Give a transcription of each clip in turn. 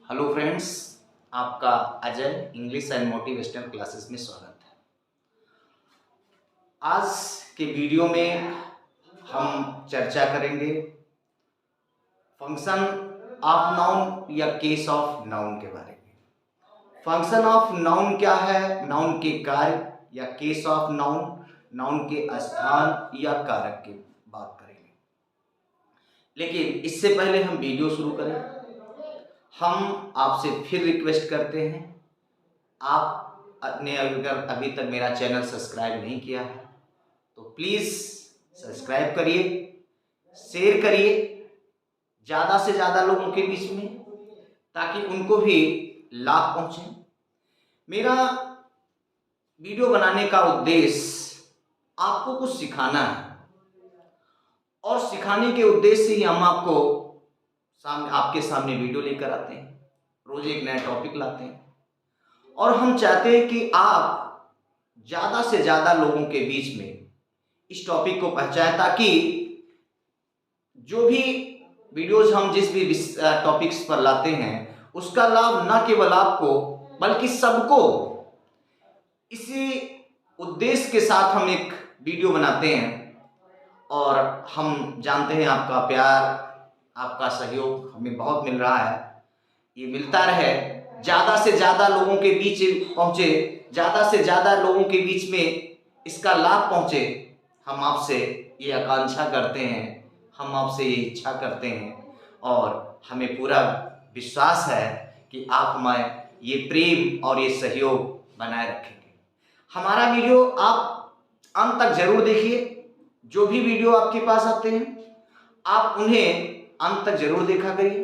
Hello friends, आपका Ajay English and motivational classes में स्वागत है। आज के वीडियो में हम चर्चा करेंगे फंक्शन ऑफ नाउन या केस ऑफ नाउन के बारे में। फंक्शन ऑफ नाउन क्या है, नाउन के कार्य, या केस ऑफ नाउन, नाउन के स्थान या कारक की बात करेंगे। लेकिन इससे पहले हम वीडियो शुरू करें, हम आपसे फिर रिक्वेस्ट करते हैं, आपने अगर अभी तक मेरा चैनल सब्सक्राइब नहीं किया है तो प्लीज़ सब्सक्राइब करिए, शेयर करिए ज़्यादा से ज़्यादा लोगों के बीच में, ताकि उनको भी लाभ पहुँचे। मेरा वीडियो बनाने का उद्देश्य आपको कुछ सिखाना है, और सिखाने के उद्देश्य से ही हम आपके सामने वीडियो लेकर आते हैं। रोज एक नया टॉपिक लाते हैं, और हम चाहते हैं कि आप ज़्यादा से ज़्यादा लोगों के बीच में इस टॉपिक को पहुंचाएं, ताकि जो भी वीडियोज हम जिस भी टॉपिक्स पर लाते हैं उसका लाभ न केवल आपको बल्कि सबको, इसी उद्देश्य के साथ हम एक वीडियो बनाते हैं। और हम जानते हैं आपका प्यार, आपका सहयोग हमें बहुत मिल रहा है। ये मिलता रहे, ज़्यादा से ज़्यादा लोगों के बीच पहुँचे, ज़्यादा से ज़्यादा लोगों के बीच में इसका लाभ पहुँचे। हम आपसे ये आकांक्षा करते हैं, हम आपसे ये इच्छा करते हैं, और हमें पूरा विश्वास है कि आप हमें ये प्रेम और ये सहयोग बनाए रखेंगे। हमारा वीडियो आप अंत तक जरूर देखिए। जो भी वीडियो आपके पास आते हैं आप उन्हें अंत तक जरूर देखा करिए,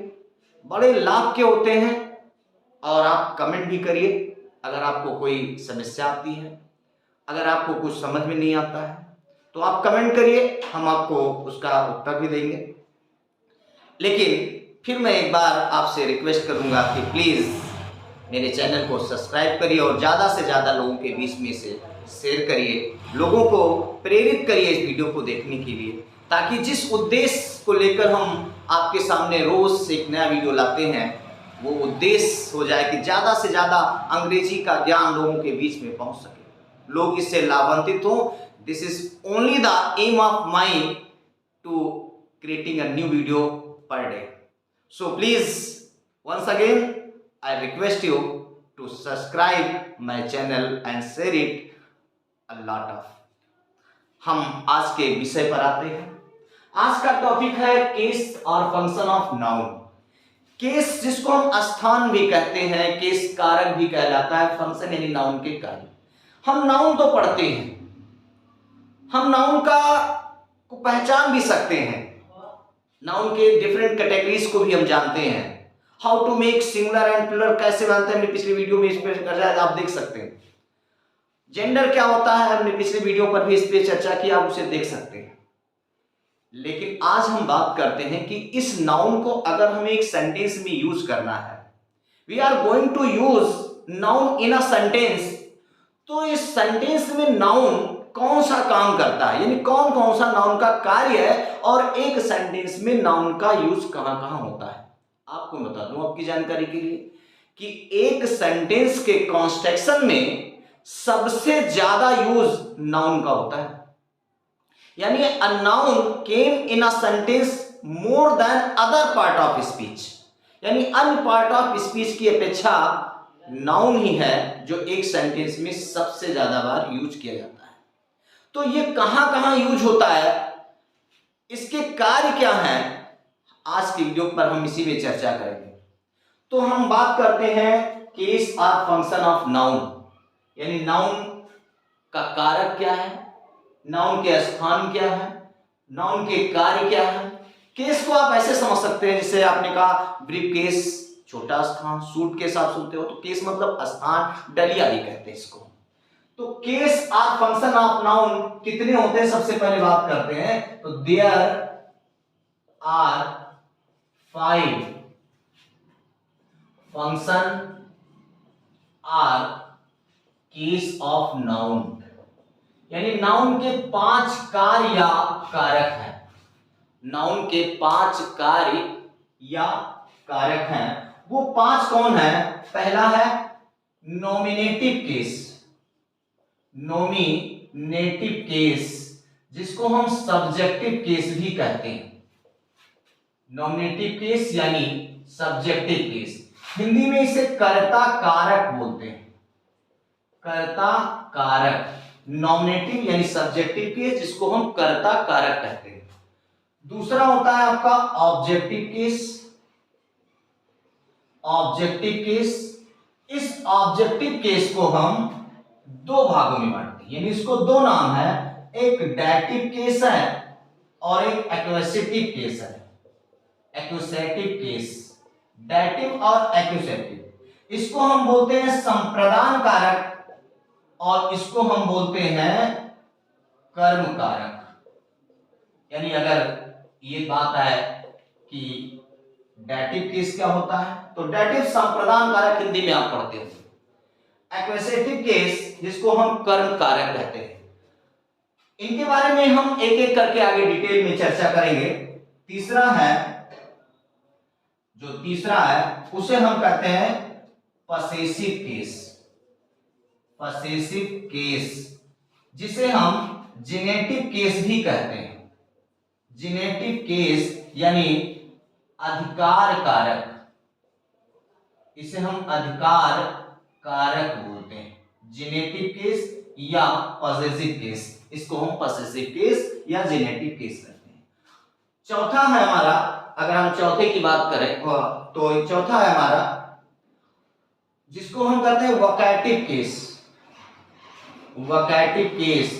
बड़े लाभ के होते हैं। और आप कमेंट भी करिए अगर आपको कोई समस्या आती है, अगर आपको कुछ समझ में नहीं आता है तो आप कमेंट करिए, हम आपको उसका उत्तर भी देंगे। लेकिन फिर मैं एक बार आपसे रिक्वेस्ट करूंगा कि प्लीज़ मेरे चैनल को सब्सक्राइब करिए और ज़्यादा से ज़्यादा लोगों के बीच में से शेयर करिए, लोगों को प्रेरित करिए इस वीडियो को देखने के लिए, ताकि जिस उद्देश्य को लेकर हम आपके सामने रोज़ एक नया वीडियो लाते हैं वो उद्देश्य हो जाए कि ज़्यादा से ज़्यादा अंग्रेजी का ज्ञान लोगों के बीच में पहुंच सके, लोग इससे लाभान्वित हों। This is only the aim of my to creating a new video per day. So please once again I request you to subscribe my channel and share it a lot of। हम आज के विषय पर आते हैं। आज का topic है केस और फंक्शन ऑफ नाउन। केस जिसको हम स्थान भी कहते हैं, केस कारक भी कहलाता है, फंक्शन यानी नाउन के कार्य। हम नाउन तो पढ़ते हैं, हम नाउन को पहचान भी सकते हैं, नाउन के डिफरेंट कैटेगरीज को भी हम जानते हैं। How to make singular and plural कैसे बनते हैं, हमने पिछले वीडियो में इस पर आप देख सकते हैं। जेंडर क्या होता है, हमने पिछले वीडियो पर भी इस पर चर्चा की, आप उसे देख सकते हैं। लेकिन आज हम बात करते हैं कि इस नाउन को अगर हमें एक सेंटेंस में यूज करना है, we are going to use noun in a sentence, तो इस सेंटेंस में नाउन कौन सा काम करता है, यानी कौन कौन सा नाउन का कार्य है, और एक सेंटेंस में नाउन का यूज कहां कहां होता है। आपको बता दूं आपकी जानकारी के लिए कि एक सेंटेंस के कंस्ट्रक्शन में सबसे ज्यादा यूज नाउन का होता है, यानी a noun came in a sentence more than other part of speech, यानी अन्य पार्ट ऑफ स्पीच की अपेक्षा नाउन ही है जो एक सेंटेंस में सबसे ज्यादा बार यूज किया जाता है। तो ये कहां कहां यूज होता है, इसके कार्य क्या हैं, आज की वीडियो पर हम इसी में चर्चा करेंगे। तो हम बात करते हैं केस और फंक्शन ऑफ नाउन, यानी नाउन का कारक क्या है, नाउन के स्थान क्या है, नाउन के कार्य क्या है। केस को आप ऐसे समझ सकते हैं, जैसे आपने कहा ब्रीफ केस छोटा स्थान, सूट केस आप सुनते हो तो केस मतलब स्थान, डलिया भी कहते हैं इसको। तो केस और फंक्शन ऑफ नाउन कितने होते हैं, सबसे पहले बात करते हैं। तो there are 5 function or case of noun, यानी नाउन के 5 कार्य या कारक हैं, नाउन के 5 कार्य या कारक हैं, वो 5 कौन है? पहला है नॉमिनेटिव केस, नॉमिनेटिव केस जिसको हम सब्जेक्टिव केस भी कहते हैं। नॉमिनेटिव केस यानी सब्जेक्टिव केस, हिंदी में इसे कर्ता कारक बोलते हैं, कर्ता कारक। नॉमिनेटिव यानी सब्जेक्टिव केस जिसको हम कर्ता कारक कहते हैं। दूसरा होता है आपका ऑब्जेक्टिव केस, ऑब्जेक्टिव केस। इस ऑब्जेक्टिव केस को हम दो भागों में बांटते हैं, यानी इसको दो नाम है, एक डेटिव केस है और एक एक्विजिटिव केस है। एक्विजिटिव केस, डेटिव और एक्विजिटिव, इसको हम बोलते हैं संप्रदान कारक और इसको हम बोलते हैं कर्म कारक। यानी अगर ये बात है कि डेटिव केस क्या होता है, तो डेटिव संप्रदान कारक हिंदी में आप पढ़ते हो। एक्विजिटिव केस जिसको हम कर्म कारक कहते हैं। इनके बारे में हम एक एक करके आगे डिटेल में चर्चा करेंगे। तीसरा है, जो तीसरा है उसे हम कहते हैं पसेसिव केस, पसेसिव केस जिसे हम जेनेटिव केस भी कहते हैं। जेनेटिव केस यानी अधिकार कारक, इसे हम अधिकार कारक बोलते हैं, जेनेटिव केस या पसेसिव केस, इसको हम पसेसिव केस या जेनेटिव केस कहते हैं। चौथा है हमारा, अगर हम चौथे की बात करें तो चौथा है हमारा जिसको हम कहते हैं वोकैटिव केस, वोकैटिव केस।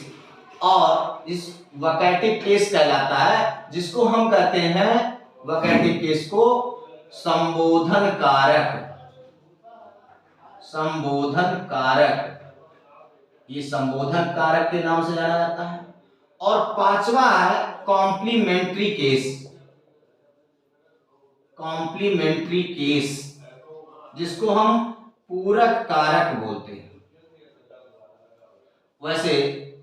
और इस वोकैटिव केस कहलाता है जिसको हम कहते हैं, वोकैटिव केस को संबोधन कारक, संबोधन कारक, ये संबोधन कारक के नाम से जाना जाता है। और पांचवा है कॉम्प्लीमेंट्री केस, कॉम्प्लीमेंट्री केस जिसको हम पूरक कारक बोलते हैं। वैसे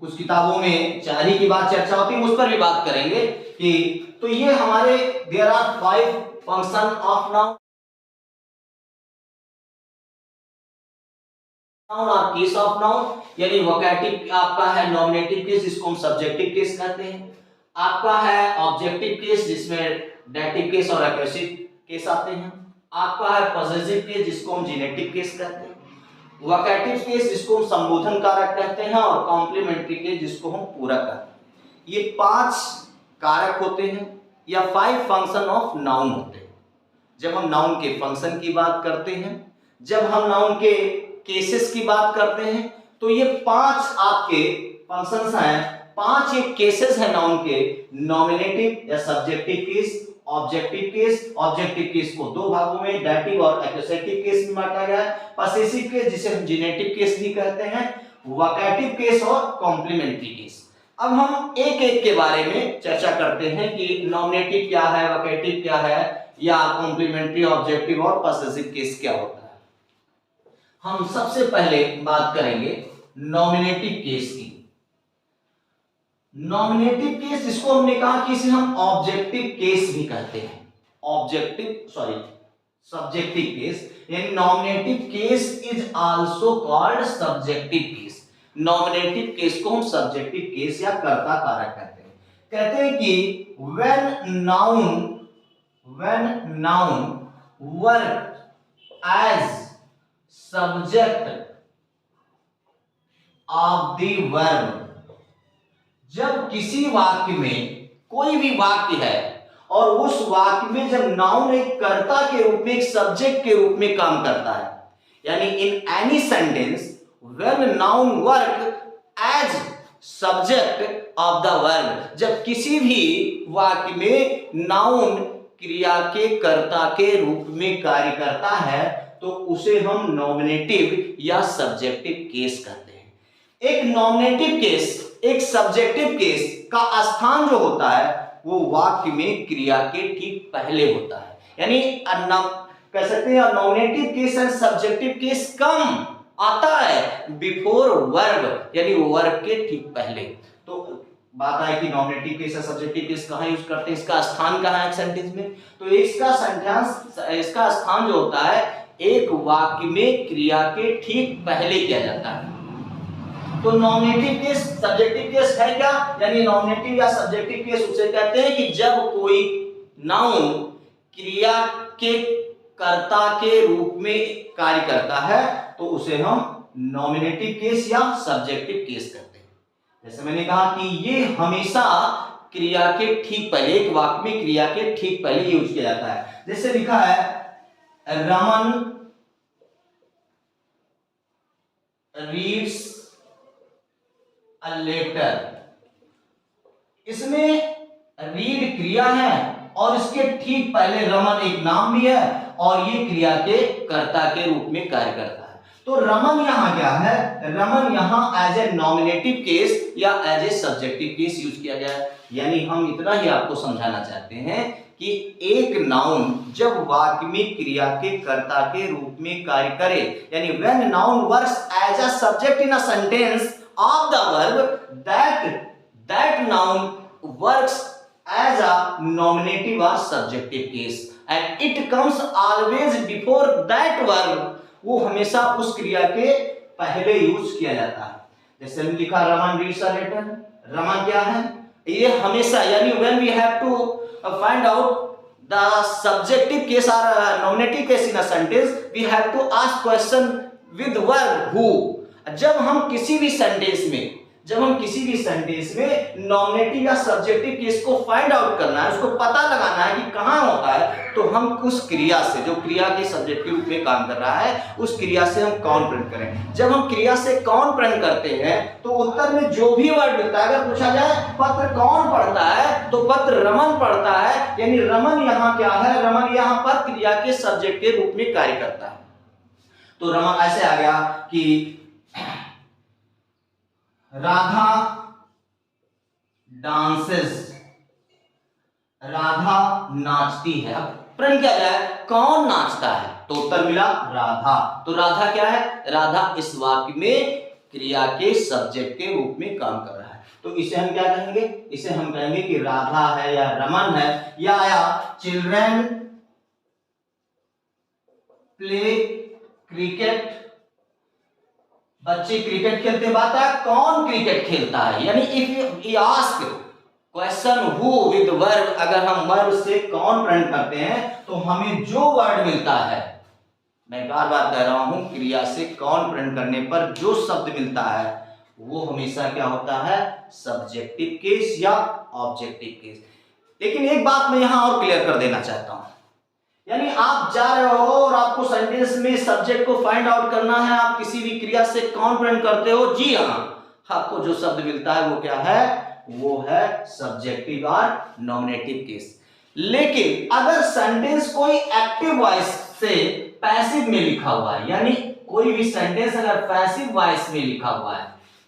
कुछ किताबों में 4 ही की बात चर्चा होती है, उस पर भी बात करेंगे कि तो ये हमारे there are 5 function of noun और केस ऑफ नाउन, यानी वोकैटिव आपका है नॉमिनेटिव केस जिसको हम सब्जेक्टिव केस कहते हैं, आपका है ऑब्जेक्टिव केस जिसमें डेटिव केस और एक्विजिटिव केस आते हैं, आपका है पसेसिव केस जिसको हम जेनेटिव केस कहते हैं, वोकैटिव केस जिसको हम संबोधन कारक कहते हैं और कॉम्प्लीमेंट्री केस जिसको हम पूरक कहते हैं। ये 5 कारक होते हैं या 5 फंक्शन ऑफ नाउन होते हैं। जब हम नाउन के फंक्शन की बात करते हैं, जब हम नाउन के केसेस की बात करते हैं, तो ये 5 आपके फंक्शंस हैं, 5 ये केसेस हैं नाउन के, नॉमिनेटिव या subjective case, objective case. Objective case को दो भागों में डेटिव और एक्विजिटिव केस में बांटा गया है, पसेसिव केस जिसे हम जेनेटिव केस भी कहते हैं, वोकैटिव केस और कॉम्प्लीमेंट्री केस। अब हम एक एक के बारे में चर्चा करते हैं कि नॉमिनेटिव क्या है, वोकैटिव क्या है, या कॉम्प्लीमेंट्री, ऑब्जेक्टिव और पसेसिव केस क्या होता है। हम सबसे पहले बात करेंगे नॉमिनेटिव केस की। नॉमिनेटिव केस जिसको हमने कहा कि इसे हम ऑब्जेक्टिव केस भी कहते हैं, सब्जेक्टिव केस, यानी nominative case is also called subjective case. Nominative case को हम सब्जेक्टिव केस या कर्ता कारक कहते हैं। कहते हैं कि when noun work as subject of the verb, जब किसी वाक्य में, कोई भी वाक्य है और उस वाक्य में जब नाउन एक कर्ता के रूप में, एक सब्जेक्ट के रूप में काम करता है, यानी in any sentence when noun work as subject of the verb, जब किसी भी वाक्य में नाउन क्रिया के कर्ता के रूप में कार्य करता है, तो उसे हम नॉमिनेटिव या सब्जेक्टिव केस कहते हैं। एक नॉमिनेटिव केस, एक सब्जेक्टिव केस का स्थान जो होता है वो वाक्य में क्रिया के ठीक पहले होता है, यानी कह सकते हैं nominative case and subjective case कम आता है बिफोर वर्ब, यानी वर्ब के ठीक पहले। तो बात आए कि नॉमिनेटिव केस या सब्जेक्टिव केस कहाँ यूज करते हैं, इसका स्थान कहाँ है एक सेंटेंस में, तो इसका स्थान जो होता है एक वाक्य में क्रिया के ठीक पहले किया जाता है। तो नॉमिनेटिव केस सब्जेक्टिव केस है क्या, यानी नॉमिनेटिव या सब्जेक्टिव केस उसे कहते हैं कि जब कोई नाउन क्रिया के कर्ता के रूप में कार्य करता है तो उसे हम नॉमिनेटिव केस या सब्जेक्टिव केस कहते हैं। जैसे मैंने कहा कि ये हमेशा क्रिया के ठीक पहले, एक वाक्य में क्रिया के ठीक पहले यूज किया जाता है। जैसे लिखा है रमन रीड्स अ लेटर, इसमें रीड क्रिया है और इसके ठीक पहले रमन एक नाम भी है और ये क्रिया के कर्ता के रूप में कार्य करता है। तो रमन यहां क्या है, रमन यहां एज ए नॉमिनेटिव केस या as a subjective case use किया गया है। यानी हम इतना ही आपको समझाना चाहते हैं कि एक नाउन जब वाक्य में क्रिया के कर्ता के रूप में कार्य करे, यानी when noun works as a subject in a sentence of the verb, that noun works as a nominative or subjective case and it comes always before that verb, वो हमेशा उस क्रिया के पहले यूज किया जाता है। जैसे हम लिखा Raman reads a letter, Raman क्या है, ये हमेशा, यानी when we have to find out the subjective case or nominative case in a sentence, we have to ask question with verb who। जब हम किसी भी सेंटेंस में नॉमिनेटिव या सब्जेक्टिव केस को फाइंड आउट करना है, उसको पता लगाना है कि कहां होता है, तो हम उस क्रिया से, जो क्रिया के सब्जेक्ट के रूप में काम कर रहा है, उस क्रिया से हम कौन प्रिंट करें। जब हम क्रिया से कौन प्रिंट करते हैं तो उत्तर में जो भी वर्ड मिलता है, अगर पूछा जाए पत्र कौन पढ़ता है तो पत्र रमन पढ़ता है, यानी रमन यहाँ क्या है, रमन यहाँ पर क्रिया के सब्जेक्ट के रूप में कार्य करता है। तो रमन ऐसे आ गया कि राधा डांसेस, राधा नाचती है। अब प्रिंट किया जाए कौन नाचता है, तो उत्तर मिला राधा। तो राधा क्या है, राधा इस वाक्य में क्रिया के सब्जेक्ट के रूप में काम कर रहा है। तो इसे हम क्या कहेंगे, इसे हम कहेंगे कि राधा है या रमन है, या चिल्ड्रन प्ले क्रिकेट, बच्चे क्रिकेट खेलते। बात है कौन क्रिकेट खेलता है, यानी if you ask question who with verb, अगर हम वर्ब से कौन प्रिंट करते हैं तो हमें जो वर्ड मिलता है, मैं बार बार कह रहा हूं, क्रिया से कौन प्रिंट करने पर जो शब्द मिलता है वो हमेशा क्या होता है, सब्जेक्टिव केस या ऑब्जेक्टिव केस। लेकिन एक बात मैं यहां और क्लियर कर देना चाहता हूं, यानी आप जा रहे हो और आपको सेंटेंस में सब्जेक्ट को फाइंड आउट करना है, आप किसी भी क्रिया से कौन प्रिंट करते हो, जी हां, आपको जो शब्द मिलता है वो क्या है, वो है सब्जेक्टिव और नॉमिनेटिव केस। लेकिन अगर सेंटेंस कोई एक्टिव वॉइस से पैसिव में लिखा हुआ है, यानी कोई भी सेंटेंस अगर पैसिव वॉइस में लिखा हुआ है,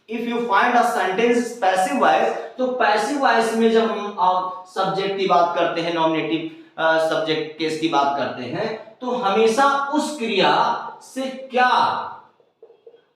if you find a sentence passive voice, तो पैसिव वॉइस में जब हम सब्जेक्ट की बात करते हैं, नॉमिनेटिव सब्जेक्ट केस की बात करते हैं, तो हमेशा उस क्रिया से क्या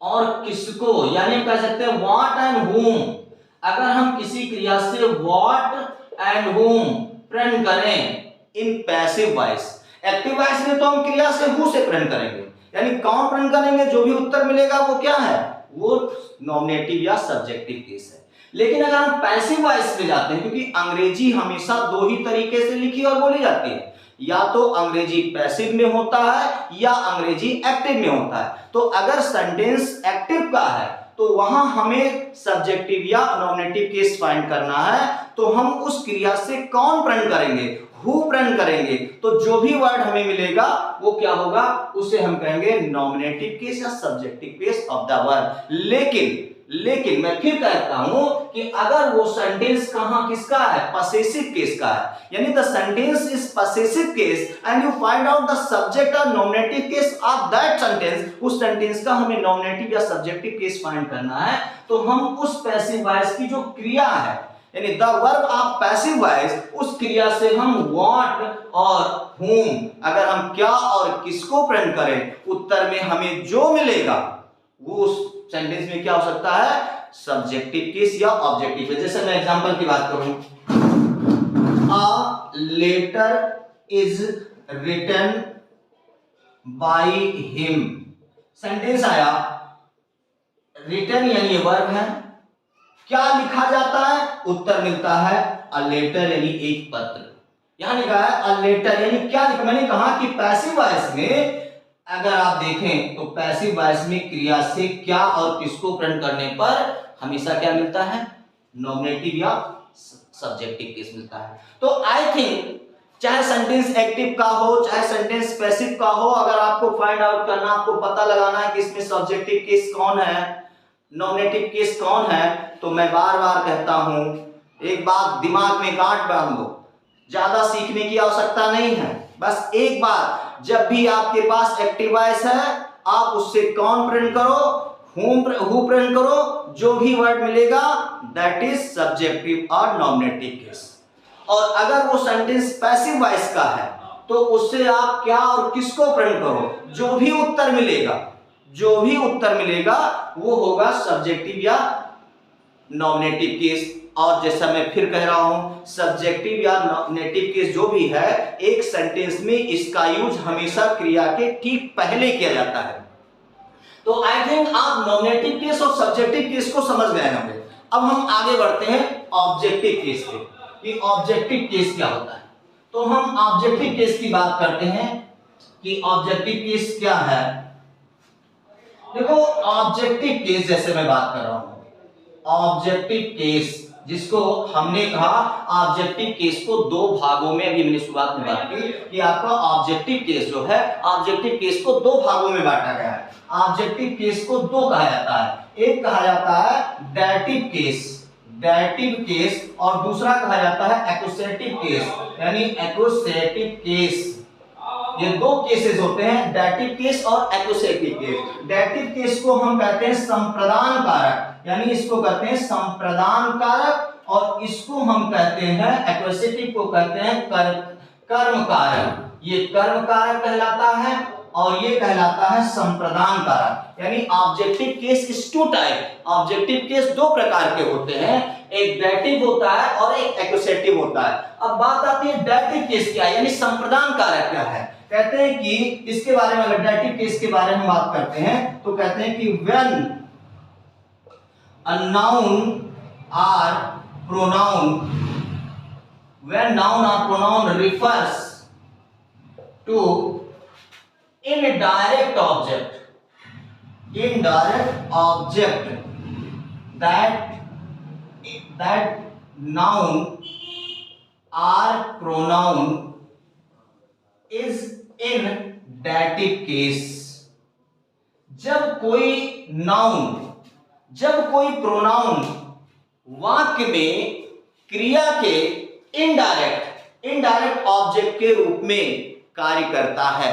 और किसको, यानी हम कह सकते हैं व्हाट एंड हुम। अगर हम किसी क्रिया से व्हाट एंड हुम प्रिंट करें in passive voice, active voice में तो हम क्रिया से हु से प्रिंट करेंगे, यानी कौन प्रिंट करेंगे, जो भी उत्तर मिलेगा वो क्या है, वो नॉमिनेटिव या सब्जेक्टिव केस है। लेकिन अगर हम पैसिव वॉइस में जाते हैं, क्योंकि अंग्रेजी हमेशा दो ही तरीके से लिखी और बोली जाती है, या तो अंग्रेजी पैसिव में होता है या अंग्रेजी एक्टिव में होता है। तो अगर सेंटेंस एक्टिव का है तो वहां हमें सब्जेक्टिव या नॉमिनेटिव केस फाइंड करना है, तो हम उस क्रिया से कौन प्रिंट करेंगे, हु प्रिंट करेंगे, तो जो भी वर्ड हमें मिलेगा वो क्या होगा, उसे हम कहेंगे नॉमिनेटिव केस या subjective case of the word. लेकिन मैं फिर कहता हूं कि अगर वो सेंटेंस कहां किसका है, पसेसिव केस का है, यानी the sentence is possessive case and you find out the subject और nominative case of that sentence, उस सेंटेंस का हमें नॉमिनेटिव या सब्जेक्टिव केस फाइंड करना है, तो हम उस पैसिव वॉइस की जो क्रिया है, यानी the verb of passive voice, उस क्रिया से हम व्हाट और whom, अगर हम क्या और किसको प्रिंट करें, उत्तर में हमें जो मिलेगा वो उस सेंटेंस में क्या हो सकता है, सब्जेक्टिव केस या ऑब्जेक्टिव केस। जैसे मैं एग्जांपल की बात करूं, a letter is written by him, sentence आया, रिटन यानी वर्ब है, क्या लिखा जाता है, उत्तर मिलता है अ लेटर यानी एक पत्र। यहां लिखा है अ लेटर यानी क्या लिखा, मैंने कहा कि पैसिव वॉइस में अगर आप देखें तो पैसिव वॉइस में क्रिया से क्या और किसको प्रेजेंट करने पर हमेशा क्या मिलता है, नॉमिनेटिव या सब्जेक्टिव केस मिलता है। तो आई थिंक चाहे सेंटेंस एक्टिव का हो चाहे सेंटेंस पैसिव का हो, अगर आपको फाइंड आउट करना, आपको पता लगाना है कि इसमें सब्जेक्टिव केस कौन है, नॉमिनेटिव केस कौन है, तो मैं बार बार कहता हूं, एक बात दिमाग में गांठ बांध लो, ज्यादा सीखने की आवश्यकता नहीं है। बस एक बार जब भी आपके पास एक्टिव वॉइस है, आप उससे कौन प्रिंट करो, हु प्रिंट करो, जो भी वर्ड मिलेगा दैट इज सब्जेक्टिव और नॉमिनेटिव केस। और अगर वो सेंटेंस पैसिव वॉइस का है तो उससे आप क्या और किसको प्रिंट करो, जो भी उत्तर मिलेगा वो होगा सब्जेक्टिव या नॉमिनेटिव केस। और जैसा मैं फिर कह रहा हूं, सब्जेक्टिव या नॉमिनेटिव केस जो भी है, एक सेंटेंस में इसका यूज हमेशा क्रिया के ठीक पहले किया जाता है। तो आई थिंक आप नॉमिनेटिव केस और सब्जेक्टिव केस को समझ गए होंगे। अब हम आगे बढ़ते हैं ऑब्जेक्टिव केस पे, कि ऑब्जेक्टिव केस क्या होता है। तो हम ऑब्जेक्टिव केस की बात करते हैं कि ऑब्जेक्टिव केस क्या है। देखो ऑब्जेक्टिव केस जैसे मैं बात कर रहा हूं, ऑब्जेक्टिव केस जिसको हमने कहा, ऑब्जेक्टिव केस को दो भागों में, अभी मैंने शुरुआत में बात की कि आपका ऑब्जेक्टिव केस जो है, ऑब्जेक्टिव केस को दो भागों में बांटा गया है। ऑब्जेक्टिव केस को दो कहा जाता है, एक कहा जाता है डेटिव केस और दूसरा कहा जाता है एक्यूसेटिव केस, यानी एक्यूसेटिव केस। ये दो केसेस होते हैं, डेटिव केस और एक्यूसेटिव केस। डेटिव केस को हम कहते हैं संप्रदान कारक, यानी इसको कहते हैं संप्रदान कारक, और इसको हम कहते हैं, एक्यूसेटिव को कहते हैं कर्म कारक। ये कर्म कारक कहलाता है और ये कहलाता है संप्रदान कारक। यानी objective case is two type, objective case दो प्रकार के होते हैं, एक डेटिव होता है और एक एक्यूसेटिव होता है। अब बात आती है डेटिव केस क्या है, यानी संप्रदान कारक क्या है। कहते हैं कि इसके बारे में, अगर डेटिव केस के बारे में बात करते हैं तो कहते हैं कि when a noun or pronoun, when noun or pronoun refers to indirect object that noun or pronoun is in dative case। जब कोई प्रोनाउन वाक्य में क्रिया के इनडायरेक्ट ऑब्जेक्ट के रूप में कार्य करता है,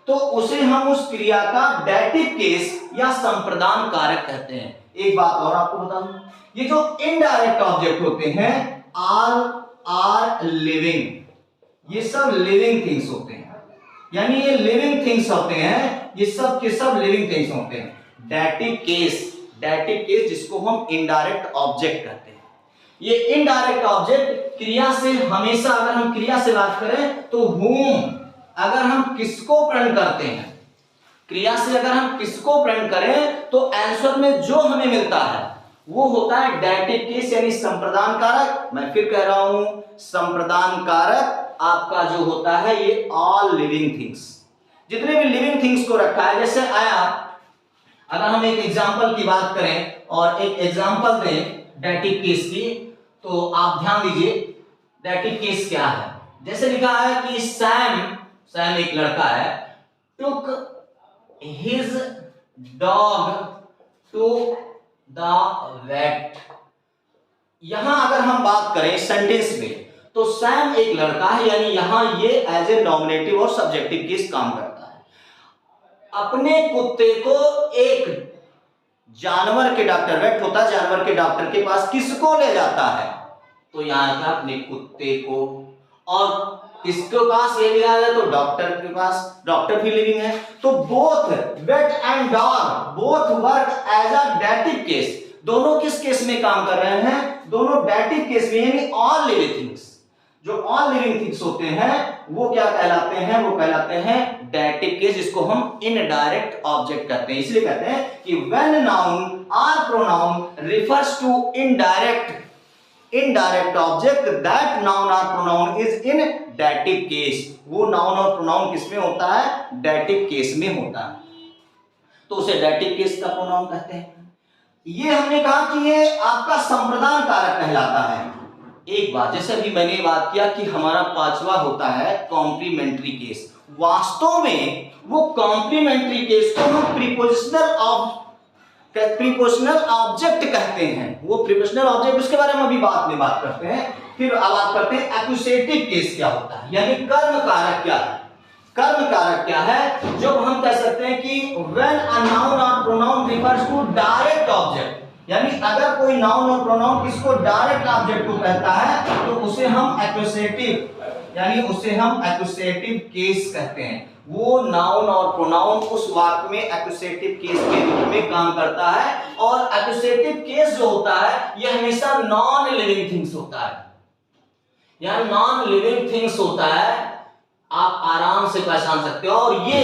तो उसे हम उस क्रिया का डेटिव केस या संप्रदान कारक कहते हैं। एक बात और आपको बता दूं, ये जो इनडायरेक्ट ऑब्जेक्ट होते हैं, ऑल आर लिविंग, ये सब लिविंग थिंग्स होते हैं, यानी ये लिविंग थिंग्स होते हैं, ये सब के सब लिविंग थिंग्स होते हैं। डेटिव केस जिसको हम इनडायरेक्ट ऑब्जेक्ट कहते हैं, ये इनडायरेक्ट ऑब्जेक्ट क्रिया से हमेशा, अगर हम क्रिया से बात करें तो whom, अगर हम किसको प्रेजेंट करते हैं, क्रिया से अगर हम किसको प्रेजेंट करें तो आंसर में जो हमें मिलता है वो होता है डेटिव केस, यानी संप्रदान कारक। मैं फिर कह रहा हूं, संप्रदान कारक आपका जो होता है ये ऑल लिविंग थिंग्स, जितने भी लिविंग थिंग्स को रखा है। जैसे आया, अगर हम एक एग्जांपल की बात करें और एक एग्जांपल दें डेटिव केस की, तो आप ध्यान दीजिए डेटिव केस क्या है। जैसे लिखा है कि सैम एक लड़का है, took his dog to the vet। यहां अगर हम बात करें सेंटेंस में, तो सैम एक लड़का है, यानी यहां ये एज ए नॉमिनेटिव और सब्जेक्टिव केस काम करता है। अपने कुत्ते को एक जानवर के डॉक्टर, वेट होता है जानवर के डॉक्टर के पास, किसको ले जाता है, तो यहां था अपने कुत्ते को, और किसके पास ये लिया है, तो डॉक्टर के पास, डॉक्टर भी लिविंग है। तो both vet and dog both work as a dative case, दोनों किस केस में काम कर रहे हैं? दोनों डेटिव केस में, यानी ऑल लिविंग थिंग्स। जो ऑल लिविंग थिंग्स होते हैं वो क्या कहलाते हैं? वो कहलाते हैं डेटिव केस, जिसको हम इनडायरेक्ट ऑब्जेक्ट कहते हैं। इसलिए कहते हैं कि व्हेन नाउन और pronoun refers to indirect object, that noun और pronoun is in dative case. वो नाउन और प्रोनाउन किस में होता है? डेटिव केस में होता है, तो उसे डेटिव केस का प्रोनाउन कहते हैं। ये हमने कहा कि ये आपका संप्रदान कारक कहलाता है। एक बात, जैसे अभी मैंने बात किया कि हमारा पांचवा होता है कॉम्प्लीमेंट्री केस। वास्तव में वो कॉम्प्लीमेंट्री केस को हम प्रीपोजिशनल ऑब्जेक्ट कहते हैं। वो प्रीपोजिशनल ऑब्जेक्ट, उसके बारे में अभी बाद में बात करते हैं। फिर बात करते हैं एक्यूसेटिव केस क्या होता है, यानी कर्म कारक क्या है। कर्म कारक क्या है? जो हम कह सकते हैं कि व्हेन अ नाउन और pronoun refers to direct object, यानी अगर कोई नाउन और प्रोनाउन किसको डायरेक्ट ऑब्जेक्ट को कहता है तो उसे हम एक्यूसेटिव, यानी उसे हम एक्यूसेटिव केस कहते हैं। वो नाउन और प्रोनाउन उस वाक्य में एक्यूसेटिव केस के रूप में काम करता है। और एक्यूसेटिव केस जो होता है ये हमेशा नॉन लिविंग थिंग्स होता है, यानी नॉन लिविंग थिंग्स होता है, आप आराम से पहचान सकते हो। और ये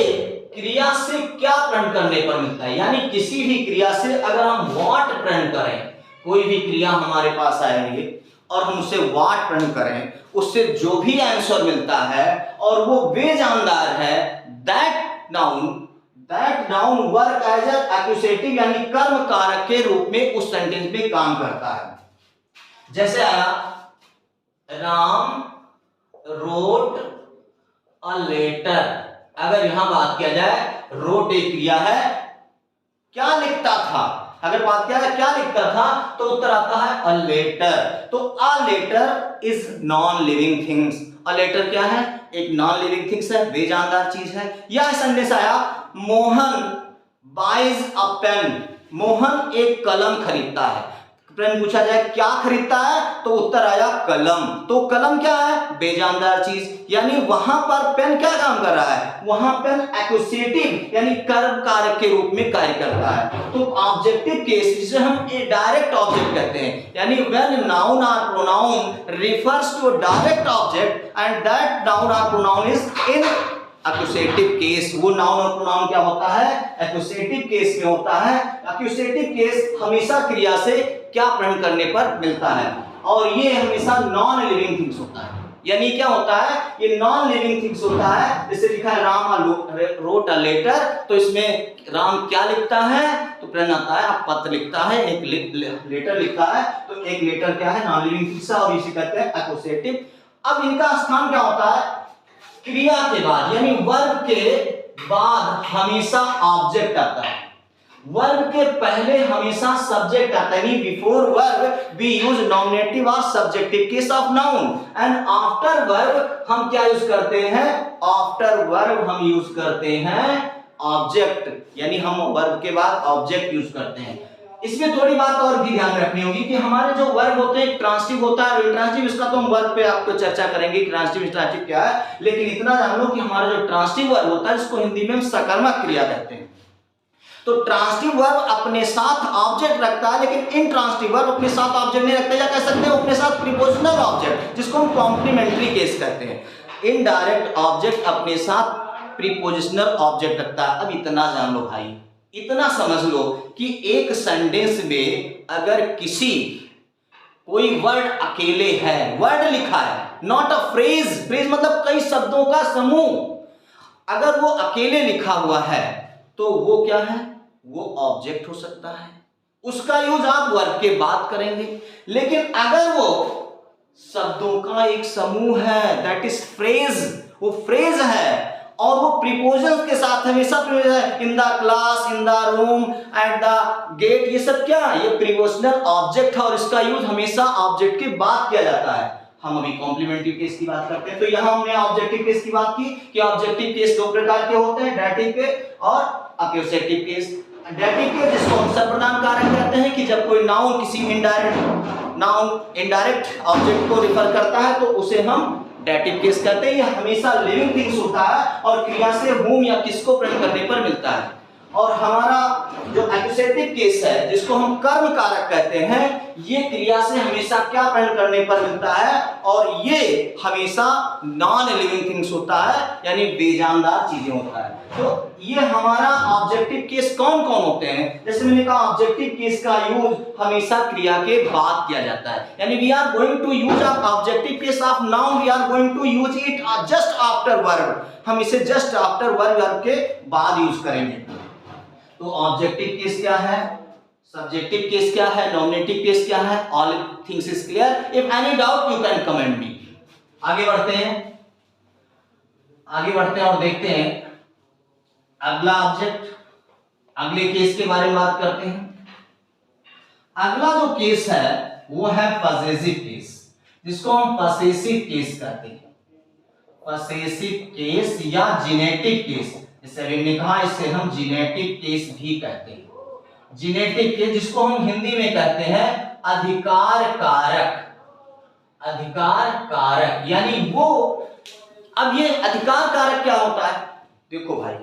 क्रिया से क्या प्रण करने पर मिलता है, यानी किसी भी क्रिया से अगर हम व्हाट प्रण करें, कोई भी क्रिया हमारे पास आएगी और हम उसे व्हाट प्रण करें, उससे जो भी आंसर मिलता है और वो बेजानदार है, that noun work as accusative, यानी कर्म कारक के रूप में उस सेंटेंस में काम करता है। जैसे आया राम रोट अ लेटर। अगर यहां बात किया जाए, रोट एक क्रिया है, क्या लिखता था, अगर बात किया जाए क्या लिखता था तो उत्तर आता है अ लेटर। तो a letter is non living things. A letter क्या है? एक नॉन लिविंग थिंग्स है, बेजानदार चीज है। यह संदेश आया Mohan buys a pen. Mohan एक कलम खरीदता है। प्रश्न पूछा जाए क्या खरीदता है तो उत्तर आया कलम। तो कलम क्या है? बेजानदार चीज। यानी वहां पर पेन क्या काम कर रहा है? वहां पेन एक्यूसेटिव यानी कर्म कारक के रूप में कार्य करता है। तो ऑब्जेक्टिव केस जिसे हम डायरेक्ट ऑब्जेक्ट कहते हैं, यानी व्हेन नाउन और pronoun refers to direct object and that noun और pronoun is in accusative case. वो नाउन और प्रोनाउन क्या होता है? एक्यूसेटिव केस में होता है। एक्यूसेटिव केस हमेशा क्रिया से क्या प्रण करने पर मिलता है, और ये हमेशा नॉन लिविंग थिंग्स होता है। यानी क्या होता है? ये नॉन लिविंग थिंग्स होता है। जैसे लिखा है राम रोट अ लेटर, तो इसमें राम क्या लिखता है? तो प्रण आता है, आप पत्र लिखता है, एक लेटर लिखता है। तो एक लेटर क्या है? नॉन लिविंग थिंग्स, और इसे कहते हैं एक्यूसेटिव। अब इनका स्थान क्या होता है? क्रिया के बाद, यानी वर्ब के बाद हमेशा ऑब्जेक्ट आता है। वर्ब के पहले हमेशा सब्जेक्ट आता है। Before verb we use nominative और subjective case of noun, and after verb हम क्या यूज करते हैं? आफ्टर वर्ब हम यूज करते हैं ऑब्जेक्ट, यानी हम वर्ब के बाद ऑब्जेक्ट यूज करते हैं। इसमें थोड़ी बात और भी ध्यान रखनी होगी कि हमारे जो वर्ब होते हैं, ट्रांसिटिव होता है और इंट्रांसिटिव। इसका तो हम वर्ब पे आपको चर्चा करेंगे कि ट्रांसिटिव इंट्रांसिटिव क्या है, लेकिन इतना जान लो कि हमारा जो ट्रांसिटिव वर्ब होता है इसको हिंदी में हम सकर्मक क्रिया कहते हैं। तो ट्रांसिटिव वर्ब अपने साथ ऑब्जेक्ट रखता है, लेकिन इंट्रांसिटिव वर्ब अपने साथ ऑब्जेक्ट नहीं रखता, या कह सकते हैं अपने साथ प्रीपोजिशनल ऑब्जेक्ट, जिसको हम कॉम्प्लीमेंट्री केस कहते हैं। इनडायरेक्ट ऑब्जेक्ट अपने साथ प्रीपोजिशनल ऑब्जेक्ट रखता है। अब इतना जान लो भाई, इतना समझ लो कि एक सेंटेंस में अगर कोई वर्ड अकेले है, वर्ड लिखा है, नॉट अ फ्रेज, फ्रेज मतलब कई शब्दों का समूह, अगर वो अकेले लिखा हुआ है तो वो क्या है? वो ऑब्जेक्ट हो सकता है। उसका यूज आप वर्ब के बाद करेंगे। लेकिन अगर वो शब्दों का एक समूह है, दैट इज फ्रेज, वो फ्रेज है और वो प्रीपोजिशंस के साथ हमेशा in the class, in the room, at the gate, ये सब क्या है? ये प्रीपोजिशनल ऑब्जेक्ट है और इसका यूज हमेशा ऑब्जेक्ट के बाद किया जाता है। हम अभी कॉम्प्लीमेंट्री केस की बात करते हैं। तो यहां हमने ऑब्जेक्टिव केस की बात की कि ऑब्जेक्टिव केस दो प्रकार के होते हैं, डेटिव केस और एक्यूसेटिव केस। डेटिव केस जिसको हम संप्रदान कारक कहते हैं कि जब कोई नाउन किसी इनडायरेक्ट ऑब्जेक्ट को रिफर करता है तो उसे हम डेटिव केस कहते हैं। ये हमेशा लिविंग थिंग्स होता है और क्रिया से whom या किसको प्रण करने पर मिलता है। और हमारा जो एक्यूसेटिव केस है जिसको हम कर्म कारक कहते हैं, ये क्रिया से हमेशा क्या प्रेजेंट करने पर मिलता है, और ये हमेशा नॉन लिविंग थिंग्स होता है, यानी बेजानदार चीजें होता है। तो ये हमारा ऑब्जेक्टिव केस कौन कौन होते हैं? जैसे मैंने कहा ऑब्जेक्टिव केस का यूज हमेशा क्रिया के बाद किया जाता है, यानी we are going to use objective case of noun, we are going to use it just after verb. हम इसे जस्ट आफ्टर वर्ब के बाद यूज करेंगे। तो ऑब्जेक्टिव केस क्या है, सब्जेक्टिव केस क्या है, नॉमिनेटिव केस क्या है, all things is clear. If any doubt you can comment मी। आगे बढ़ते हैं, आगे बढ़ते हैं और देखते हैं अगला ऑब्जेक्ट, अगले केस के बारे में बात करते हैं। अगला जो केस है वो है पजेसिव केस, जिसको हम पसेसिव केस कहते हैं। पसेसिव केस या जेनेटिव केस, जैसे हमने कहा इसे हम जेनेटिव केस भी कहते हैं। जेनेटिव केस जिसको हम हिंदी में कहते हैं अधिकार कारक। अधिकार कारक यानी वो, अब ये अधिकार कारक क्या होता है? देखो भाई,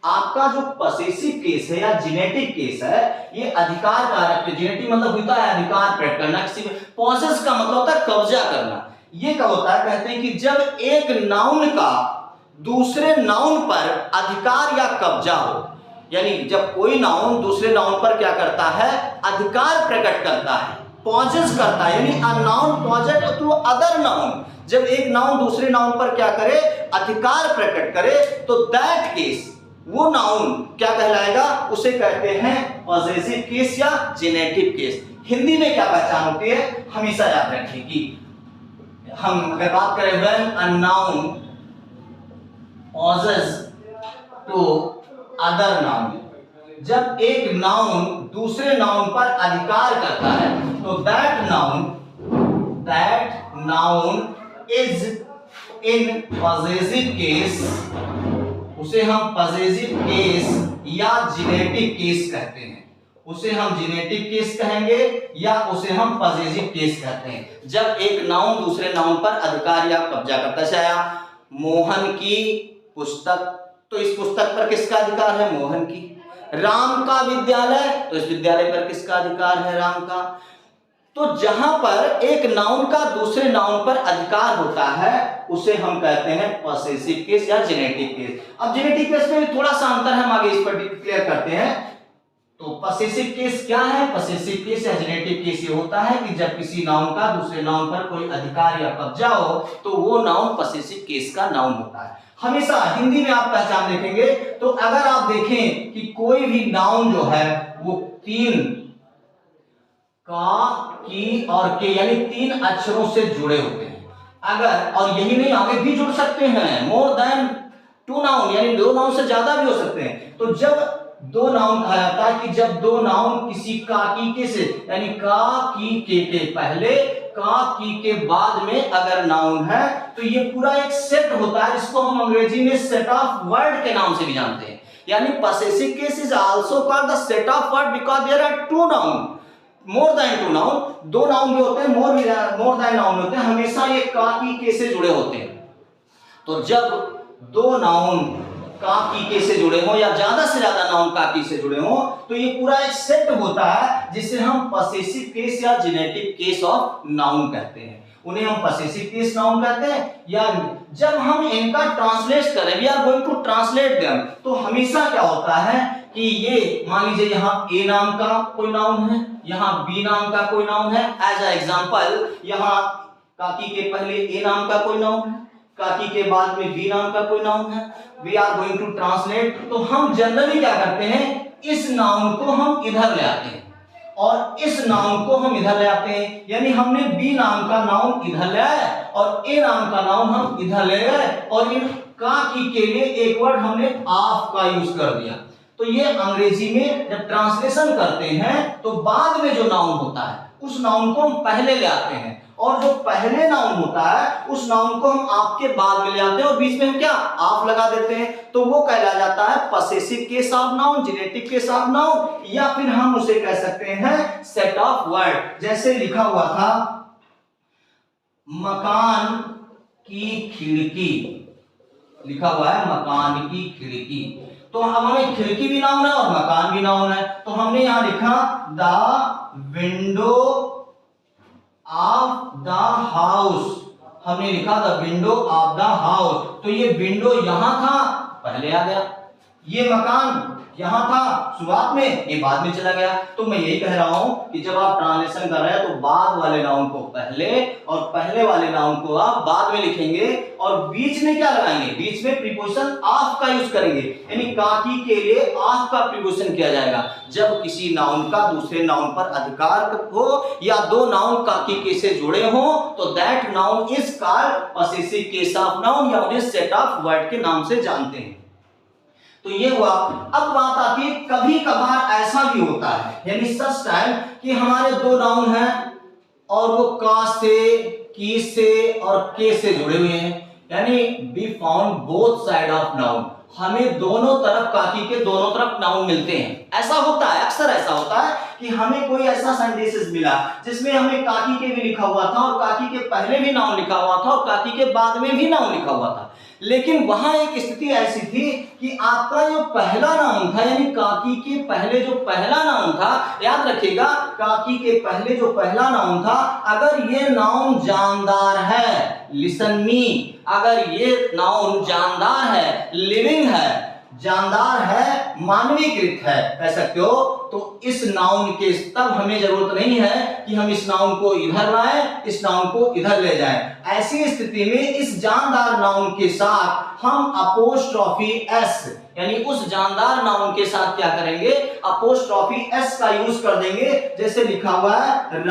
आपका जो पसेसिव केस है या जेनेटिव केस है, ये अधिकार कारक है। जेनेटिव मतलब होता है अधिकार प्रकट करना, किसी पॉसेस का मतलब होता है कब्जा करना। ये क्या होता है? कहते हैं कि जब एक नाउन का दूसरे नाउन पर अधिकार या कब्जा हो, यानी जब कोई नाउन दूसरे नाउन पर क्या करता है? अधिकार प्रकट करता है, पॉजेस करता है, यानी a noun possessed to other noun. जब एक नाउन दूसरे नाउन पर क्या करे? अधिकार प्रकट करे, तो दैट केस, वो नाउन क्या कहलाएगा? उसे कहते हैं पॉसेसिव केस या जेनेटिव केस। हिंदी में क्या पहचान होती है? हमेशा याद रखिए कि हम अगर बात करें when a noun possess to other noun, जब एक नाउन दूसरे नाउन पर अधिकार करता है, तो that noun is in possessive case, उसे हम पॉसेसिव केस या जेनेटिव केस कहते हैं। उसे हम जेनेटिव केस कहेंगे या उसे हम पॉसेसिव केस कहते हैं। जब एक नाउन दूसरे नाउन पर अधिकार या कब्जा करता है। चाहे मोहन की पुस्तक, तो इस पुस्तक पर किसका अधिकार है? मोहन की। राम का विद्यालय, तो इस विद्यालय पर किसका अधिकार है? राम का। तो जहां पर एक नाउन का दूसरे नाउन पर अधिकार होता है, उसे हम कहते हैं पॉसेसिव केस या जेनेटिव केस। अब जेनेटिव केस में भी थोड़ा सा अंतर है, हम आगे इस पर क्लियर करते हैं। तो पॉसेसिव केस क्या है? पॉसेसिव केस या जेनेटिव केस ये होता है कि जब किसी नाउन का दूसरे नाउन पर कोई अधिकार या कब्जा हो, तो वो नाउन पॉसेसिव केस का नाउन होता है। हमेशा हिंदी में आप पहचान देखेंगे, तो अगर आप देखें कि कोई भी नाउन जो है वो तीन का, की और के यानी तीन अक्षरों से जुड़े होते हैं। अगर, और यही नहीं आगे भी जुड़ सकते हैं, मोर देन टू नाउन, यानी दो नाउन से ज्यादा भी हो सकते हैं। तो जब दो नाउन कहा जाता है कि जब दो नाउन किसी का की के से, यानी का की के पहले का की के बाद में अगर नाउन है, तो ये पूरा एक सेट होता है, जिसको हम अंग्रेजी में सेट ऑफ वर्ड के नाम से भी जानते हैं। यानी possessive case is also called the set of word because there are two noun, more than two noun. दो नाउन भी होते हैं, मोर देन नाउन होते हैं, हमेशा ये का की के से जुड़े होते हैं। तो जब दो नाउन का की के से जुड़े हो या ज्यादा से ज्यादा नाउन का की से जुड़े हो, तो ये पूरा एक सेट होता है, जिसे हम पॉसेसिव केस या जेनेटिव केस ऑफ नाउन कहते हैं। उन्हें हम पॉसेसिव केस नाउन कहते हैं। या जब हम इनका ट्रांसलेट करें, we are going to translate them, तो हमेशा क्या होता है कि ये मान लीजिए यहाँ ए नाम का कोई नाउन है, यहाँ बी नाम का कोई नाउन है। एज अ एग्जांपल, यहाँ काकी के पहले ए नाम का कोई नाउन है, काकी के बाद में बी नाम का कोई नाउन है। We are going to translate, तो हम जनरली क्या करते हैं, इस नाउन को हम इधर ले आते हैं और इस नाउन को हम इधर ले आते हैं। यानी हमने बी नाम का नाउन इधर ले आए और ए नाम का नाउन हम इधर ले गए, और इन का की के लिए एक वर्ड हमने ऑफ का यूज कर दिया। तो ये अंग्रेजी में जब ट्रांसलेशन करते हैं, तो बाद में जो नाउन होता है उस नाउन को हम पहले ले आते हैं, और जो पहले नाउन होता है उस नाउन को हम आपके बाद में ले आते हैं और बीच में हम क्या ऑफ लगा देते हैं। तो वो कहला जाता है possessive case of noun, generative case of noun, या फिर हम उसे कह सकते हैं सेट ऑफ वर्ड। जैसे लिखा हुआ था मकान की खिड़की, लिखा हुआ है मकान की खिड़की। तो अब हमें खिड़की भी नाउन है और मकान भी नाउन है, तो हमने यहां लिखा the window of the house, हमने लिखा the window of the house. तो ये विंडो यहां था, पहले आ गया, ये मकान यहां था शुरुआत में, ये बाद में चला गया। तो मैं यही कह रहा हूं कि जब आप ट्रांसलेशन कर रहे हैं तो बाद वाले नाउन को पहले और पहले वाले नाउन को आप बाद में लिखेंगे, और बीच में क्या लगाएंगे, बीच में प्रीपोजिशन ऑफ का यूज करेंगे, यानी काकी के लिए ऑफ का प्रीपोजिशन किया जाएगा जब किसी नाउन का दूसरे नाउन पर अधिकार हो या दो नाउन काकी के से जुड़े हो, तो that noun is called possessive case of noun, या उन्हें सेट ऑफ वर्ड के नाम से जानते हैं। तो ये हुआ। अब बात आती है, कभी कभार ऐसा भी होता है, यानी सच टाइम कि हमारे दो नाउन हैं और वो का से, की से और के से जुड़े हुए हैं, यानी we found both side of noun, हमें दोनों तरफ काकी के दोनों तरफ नाउन मिलते हैं। ऐसा होता है, अक्सर ऐसा होता है कि हमें कोई ऐसा सेंटेंसेस मिला जिसमें हमें काकी के भी लिखा हुआ था और काकी के पहले भी नाउन लिखा हुआ था और काकी के बाद में भी नाउन लिखा हुआ था, लेकिन वहां एक स्थिति ऐसी थी कि आपका जो पहला नाउन था, यानी काकी के पहले जो पहला नाउन था, याद रखिएगा काकी के पहले जो पहला नाउन था, अगर ये नाउन जानदार है, लिसन मी, अगर ये नाउन जानदार है, लिविंग है, जानदार है, मानवीकृत है, कह सकते हो, तो इस नाउन के तब हमें जरूरत नहीं है कि हम इस नाउन को इधर लाएं, इस नाउन को इधर ले जाएं। ऐसी स्थिति में इस जानदार नाउन के साथ हम अपोस्ट्रोफी एस, यानी उस जानदार नाउन के साथ क्या करेंगे, अपोस्ट्रोफी एस का यूज कर देंगे। जैसे लिखा हुआ है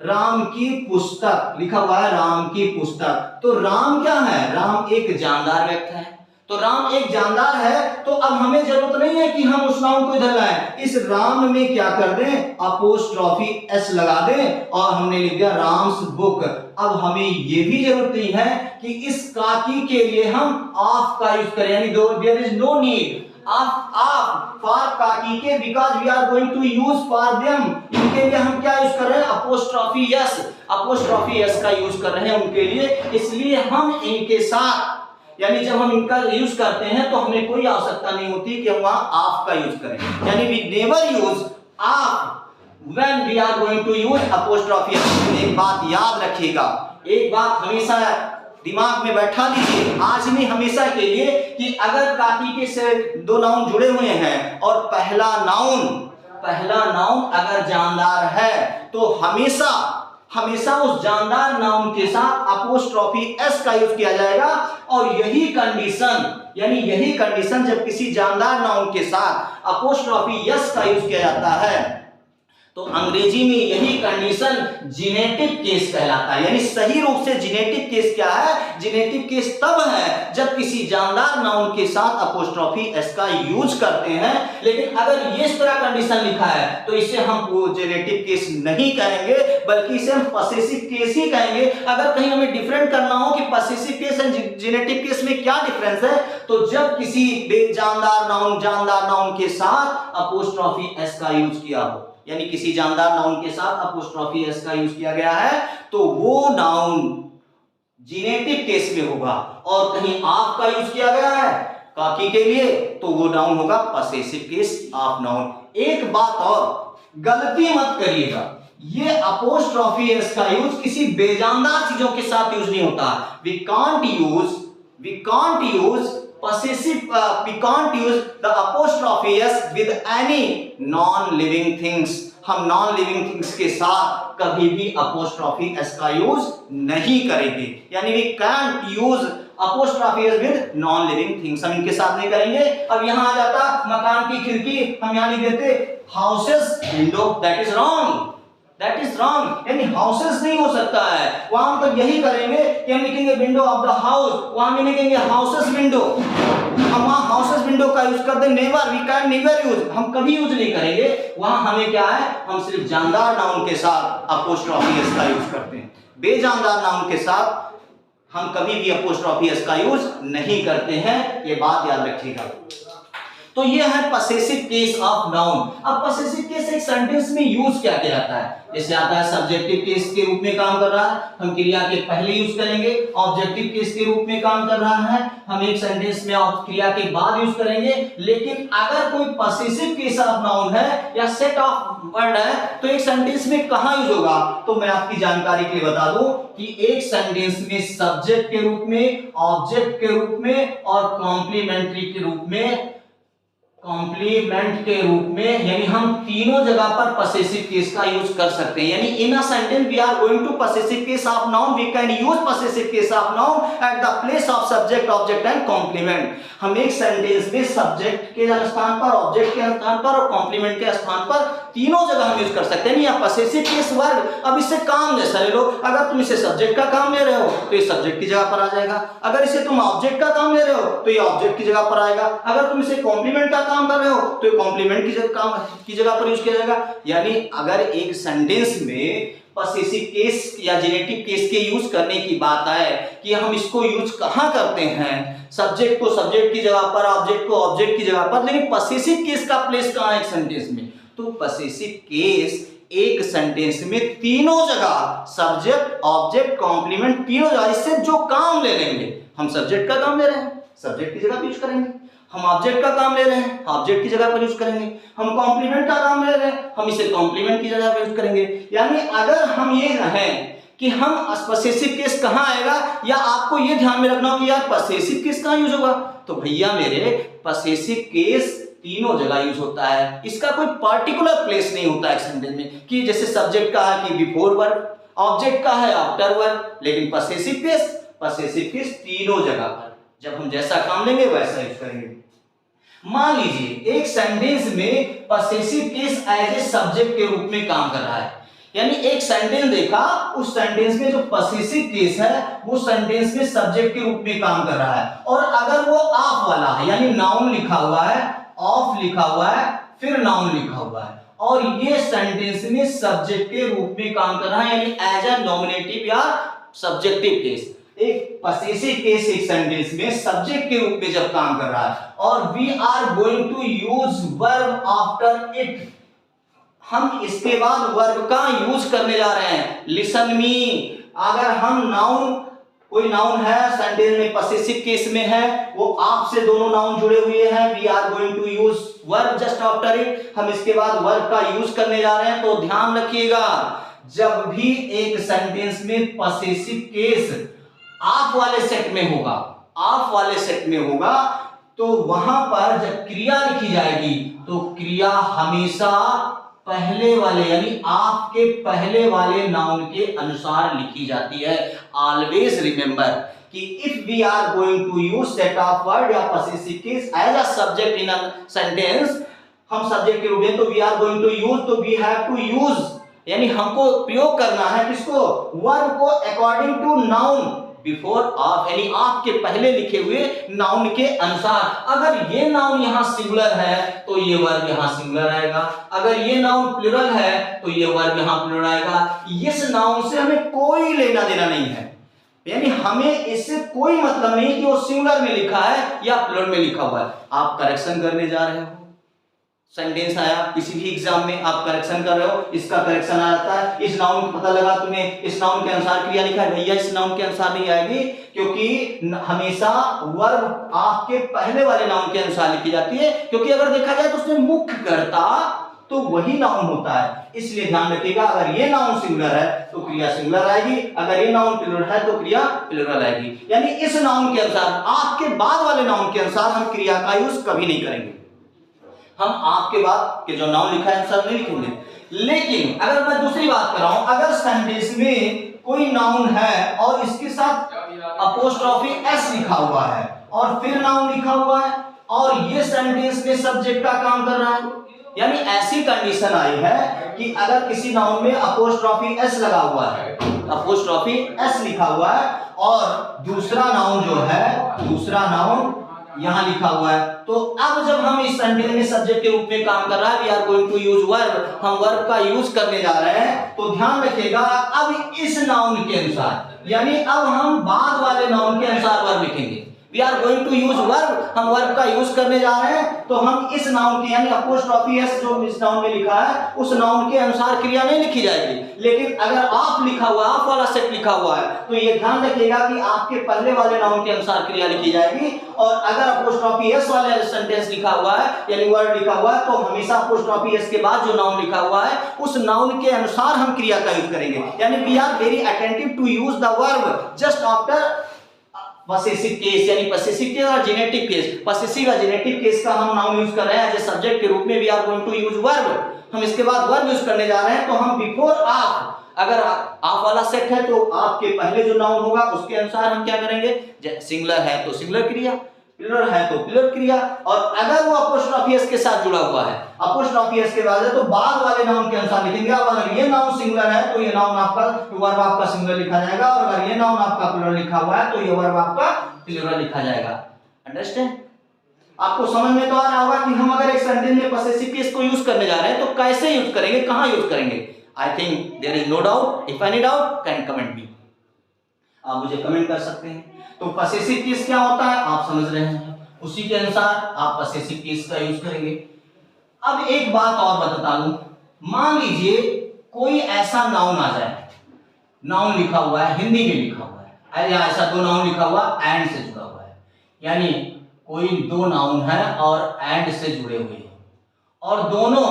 राम की पुस्तक, लिखा हुआ है राम की पुस्तक, तो राम क्या है, राम एक जानदार व्यक्ति है, तो राम एक जानदार है, तो अब हमें जरूरत नहीं है कि हम उस नाउन को इधर लाएं, इस राम में क्या कर दें, अपोस्ट्रोफी एस लगा दें और हमने लिख दिया राम्स बुक। अब हमें ये भी जरूरत नहीं है कि इस काकी के लिए हम ऑफ का यूज करें, यानी there is no need of for काकी के, because we are going to use for them, इनके लिए हम क्या यूज कर रहे हैं, अपोस्ट्रोफी एस, अपोस्ट्रोफी एस का यूज कर रहे हैं उनके लिए, इसलिए हम इनके साथ, यानी जब हम इनका यूज करते हैं तो हमें कोई आवश्यकता नहीं होती कि हम वहां ऑफ का यूज करें, यानी we never use of when we are going to use apostrophe. एक बात याद रखिएगा, एक बात हमेशा दिमाग में बैठा लीजिए, आज नहीं हमेशा के लिए, कि अगर काकी के से दो नाउन जुड़े हुए हैं और पहला नाउन अगर जानदार है तो हमेशा उस जानदार नाउन के साथ अपोस्ट्रोफी एस का यूज किया जाएगा। और यही कंडीशन जब किसी जानदार नाउन के साथ अपोस्ट्रोफी एस का यूज किया जाता है तो अंग्रेजी में यही कंडीशन जेनेटिव केस कहलाता है। यानी सही रूप से जेनेटिव केस क्या है, जेनेटिव केस तब है जब किसी जानदार नाउन के साथ अपोस्ट्रोफी एस का यूज करते हैं। लेकिन अगर ये इस तरह कंडीशन लिखा है तो इसे हम जेनेटिव केस नहीं कहेंगे, बल्कि इसे हम पॉसेसिव केस ही कहेंगे। अगर कहीं हमें डिफरेंट करना हो कि possessive case and generative case में क्या डिफरेंस है, तो जब किसी जानदार नाउन के साथ अपोस्ट्रोफी एस का यूज किया हो, यानी किसी जानदार नाउन के साथ अपोस्ट्रोफी एस का यूज किया गया है, तो वो नाउन जेनेटिव केस में होगा। और कहीं ऑफ का यूज किया गया है काकी के लिए तो वो नाउन होगा पॉसेसिव केस ऑफ नाउन। एक बात और, गलती मत करिएगा, ये अपोस्ट्रोफी एस का यूज किसी बेजानदार चीजों के साथ यूज नहीं होता। We can't use possessive, we can't use the apostrophe s with any non-living things। हम नॉन लिविंग थिंग्स के साथ कभी भी अपोस्ट्रोफी एस का यूज नहीं करेंगे। यानी we can't use apostrophe s with non living things, हम इनके साथ नहीं करेंगे। अब यहां आ जाता मकान की खिड़की, हम यहां लिख देते houses window, that is wrong, यानी हाउसेस नहीं हो सकता है। वहां हम तो यही करेंगे कि हम लिखेंगे विंडो ऑफ द हाउस, वहां भी लिखेंगे हाउसेस विंडो। हम वहां हाउसेस विंडो का यूज करते never, we can never use, हम कभी यूज नहीं करेंगे। वहां हमें क्या है, हम सिर्फ जानदार नाउन के साथ अपोस्ट्रोफी एस का यूज करते हैं। बेजानदार नाउन के साथ हम कभी भी अपोस्ट्रोफी एस का यूज नहीं करते हैं, ये बात याद रखिएगा। तो ये है पसेसिव केस ऑफ नाउन। अब पसेसिव केस एक सेंटेंस में यूज क्या किया जाता है? जैसे आता है सब्जेक्टिव केस के रूप में काम कर रहा है, हम क्रिया के पहले यूज करेंगे। ऑब्जेक्टिव केस के रूप में काम कर रहा है, हम एक सेंटेंस में क्रिया के बाद यूज करेंगे। लेकिन अगर कोई पसेसिव केस ऑफ नाउन है या सेट ऑफ वर्ड है तो एक सेंटेंस में कहां यूज होगा? तो मैं आपकी जानकारी के लिए बता दूं कि एक सेंटेंस में सब्जेक्ट के रूप में, ऑब्जेक्ट के रूप में और कॉम्प्लीमेंट्री के रूप में, कॉम्प्लीमेंट के रूप में, यानी हम तीनों जगह पर पसेसिव केस का यूज कर सकते हैं। यानी in a sentence we are going to possessive case of noun, we can use possessive case of noun at the place of subject, object and complement. हम एक सेंटेंस में सब्जेक्ट के स्थान पर, ऑब्जेक्ट के स्थान पर और कॉम्प्लीमेंट के स्थान पर तीनों जगह हम यूज कर सकते हैं। या पसेसिव केस वर्ड, अब इससे काम जैसा ले लो, अगर तुम इसे सब्जेक्ट का काम ले रहे हो तो ये सब्जेक्ट की जगह पर आ जाएगा, अगर इसे तुम ऑब्जेक्ट का काम ले रहे हो तो ये ऑब्जेक्ट की जगह पर आएगा, अगर तुम इसे कॉम्प्लीमेंट का काम कर रहे हो तो ये कॉम्प्लीमेंट की जगह पर यूज किया जाएगा। यानी अगर एक सेंटेंस में पसेसिव केस या जेनेटिव केस के यूज करने की बात आए कि हम इसको यूज कहां करते हैं, सब्जेक्ट को सब्जेक्ट की जगह पर, ऑब्जेक्ट को ऑब्जेक्ट की जगह पर, लेकिन पसेसिव केस का प्लेस कहां है एक सेंटेंस में? तो पसेसिव केस एक सेंटेंस में तीनों जगह सब्जेक्ट, ऑब्जेक्ट, कॉम्प्लीमेंट तीनों जगह, इससे जो काम ले लेंगे, हम सब्जेक्ट का काम ले रहे हैं, सब्जेक्ट की जगह यूज करेंगे, हम ऑब्जेक्ट का काम ले रहे हैं, ऑब्जेक्ट की जगह पर यूज करेंगे, हम कॉम्प्लीमेंट का काम ले रहे हैं, हम इसे कॉम्प्लीमेंट की जगह पर यूज करेंगे। यानी अगर हम ये रहें कि हम पसेसिव केस कहां आएगा, या आपको ये ध्यान में रखना हो कि यार पसेसिव केस कहां यूज होगा, तो भैया मेरे पसेसिव केस तीनों जगह यूज होता है। इसका कोई पर्टिकुलर प्लेस नहीं होता है सेंटेंस में कि जैसे सब्जेक्ट का है कि बिफोर वर्ब, ऑब्जेक्ट का है आफ्टर वर्ब, लेकिन पसेसिव केस तीनों जगह पर जब हम जैसा काम लेंगे वैसा यूज करेंगे। मान लीजिए एक सेंटेंस में possessive case as a subject के रूप में काम कर रहा है, यानी एक सेंटेंस देखा, उस सेंटेंस में जो पसेसिव केस है वो सेंटेंस में सब्जेक्ट के रूप में काम कर रहा है, और अगर वो ऑफ वाला है, यानी नाउन लिखा हुआ है, ऑफ लिखा हुआ है, फिर नाउन लिखा हुआ है, और ये सेंटेंस में सब्जेक्ट के रूप में काम कर रहा है, यानी एज अ नॉमिनेटिव या सब्जेक्टिव केस। एक पसेसिव केस एक सेंटेंस में सब्जेक्ट के रूप में जब काम कर रहा है और we are going to use verb after it, हम इसके बाद वर्ब का यूज करने जा रहे हैं। लिसन मी, अगर हम नाउन, कोई नाउन है सेंटेंस में पसेसिव केस में है, वो आप से दोनों नाउन जुड़े हुए हैं, we are going to use verb just after it, हम इसके बाद वर्ब का यूज करने जा रहे हैं। तो ध्यान रखिएगा, जब भी एक सेंटेंस में पसेसिव केस आप वाले सेट में होगा, आप वाले सेट में होगा, तो वहां पर जब क्रिया लिखी जाएगी तो क्रिया हमेशा पहले वाले, यानी आपके पहले वाले नाउन के अनुसार लिखी जाती है। ऑलवेज रिमेंबर कि if we are going to use set of word या possessive case as a subject in a sentence, हम सब्जेक्ट के रूप में, तो we are going to use, तो वी हैव टू यूज, यानी हमको प्रयोग करना है किसको? वर्ब को according to noun before of, यानी आपके पहले लिखे हुए नाउन के अनुसार। अगर ये नाउन यहां सिंगुलर है तो ये वर्ब यहां सिंगुलर आएगा, अगर ये नाउन प्लूरल है तो ये वर्ब यहां प्लूरल आएगा। इस नाउन से हमें कोई लेना देना नहीं है, यानी हमें इससे कोई मतलब नहीं कि वो सिंगुलर में लिखा है या प्लूरल में लिखा हुआ है। आप करेक्शन करने जा रहे हो, सेंटेंस आया किसी भी एग्जाम में, आप करेक्शन कर रहे हो, इसका करेक्शन आ जाता है, इस नाउन को पता लगा तुम्हें, इस नाउन के अनुसार क्रिया लिखा है, भैया इस नाउन के अनुसार नहीं आएगी, क्योंकि हमेशा वर्ब आपके पहले वाले नाउन के अनुसार लिखी जाती है, क्योंकि अगर देखा जाए तो उसमें मुख्य कर्ता तो वही नाउन होता है। इसलिए ध्यान रखिएगा, अगर ये नाउन सिंगुलर है तो क्रिया सिंगुलर आएगी, अगर ये नाउन प्लूरल है तो क्रिया प्लूरल आएगी। यानी इस नाउन के अनुसार, आपके बाद वाले नाउन के अनुसार हम क्रिया का यूज कभी नहीं करेंगे, हम आपके बाद के जो नाउन लिखा है अनुसार नहीं लिखेंगे। लेकिन अगर मैं दूसरी बात कर रहा हूं, अगर सेंटेंस में कोई नाउन है और इसके साथ अपोस्ट्रोफी एस लिखा हुआ है और फिर नाउन लिखा हुआ है और ये सेंटेंस में सब्जेक्ट का काम कर रहा है, यानी ऐसी कंडीशन आई है कि अगर किसी नाउन में अपोस्ट्रोफी एस लगा हुआ है, अपोस्ट्रोफी एस लिखा हुआ है और दूसरा नाउन जो है, दूसरा नाउन यहां लिखा हुआ है, तो अब जब हम इस सेंटेंस में सब्जेक्ट के रूप में काम कर रहा है, we are going to use verb, हम वर्ब का यूज करने जा रहे हैं, तो ध्यान रखिएगा अब इस नाउन के अनुसार, यानी अब हम बाद वाले नाउन के अनुसार वर्ब लिखेंगे। We are going to use verb, हम वर्ब का यूज करने जा रहे हैं, तो हम इस नाउन के यानी अपोस्ट्रोफी एस जो इस नाउन में लिखा है उस नाउन के अनुसार क्रिया नहीं लिखी जाएगी। लेकिन अगर आप लिखा हुआ, आप वाला सेट लिखा हुआ है, तो ये ध्यान रखिएगा कि आपके पहले वाले नाउन के अनुसार क्रिया लिखी जाएगी, और अगर अपोस्ट्रोफी एस वाले सेंटेंस लिखा हुआ है यानी वर्ड लिखा हुआ है, तो हमेशा अपोस्ट्रोफी एस के बाद जो नाउन लिखा हुआ है उस नाउन के अनुसार हम क्रिया का यूज करेंगे। यानी we are very attentive to use the verb just after possessive case, यानी पसेसिव केस और जेनेटिव केस। पसेसिव और जेनेटिव केस का हम नाउन यूज कर रहे हैं एज ए सब्जेक्ट के रूप में, we are going to use verb. हम इसके बाद वर्ब यूज करने जा रहे हैं, तो हम बिफोर आप, अगर आप वाला सेट है तो आपके पहले जो नाउन होगा उसके अनुसार हम क्या करेंगे, सिंगुलर है तो सिंगुलर क्रिया, प्लुरल है तो प्लुरल क्रिया, और अगर वो अपोस्ट्रोफी एस के साथ जुड़ा हुआ है, अपोस्ट्रोफी एस के बाद है तो बाद वाले नाउन के अनुसार लिखेंगे। अब अगर ये नाउन सिंगुलर है तो ये नाउन आपका वर्ब आपका सिंगुलर लिखा जाएगा, और अगर ये नाउन आपका प्लुरल लिखा हुआ है तो ये वर्ब आपका प्लुरल लिखा जाएगा। अंडरस्टैंड? आपको समझ में तो आ रहा होगा कि हम अगर एक सेंटेंस में पसेसिव केस को यूज करने जा रहे हैं तो कैसे यूज करेंगे, कहां यूज करेंगे। I think there is no doubt, if any doubt can comment me, आप मुझे कमेंट कर सकते हैं। तो पसेसिव केस क्या होता है आप समझ रहे हैं, उसी के अनुसार आप पसेसिव केस का यूज करेंगे। अब एक बात और बता दूं, मान लीजिए कोई ऐसा नाउन आ जाए, नाउन लिखा हुआ है, हिंदी में लिखा हुआ है, या ऐसा दो नाउन लिखा हुआ एंड से जुड़ा हुआ है, यानी कोई दो नाउन है और एंड से जुड़े हुए हैं, और दोनों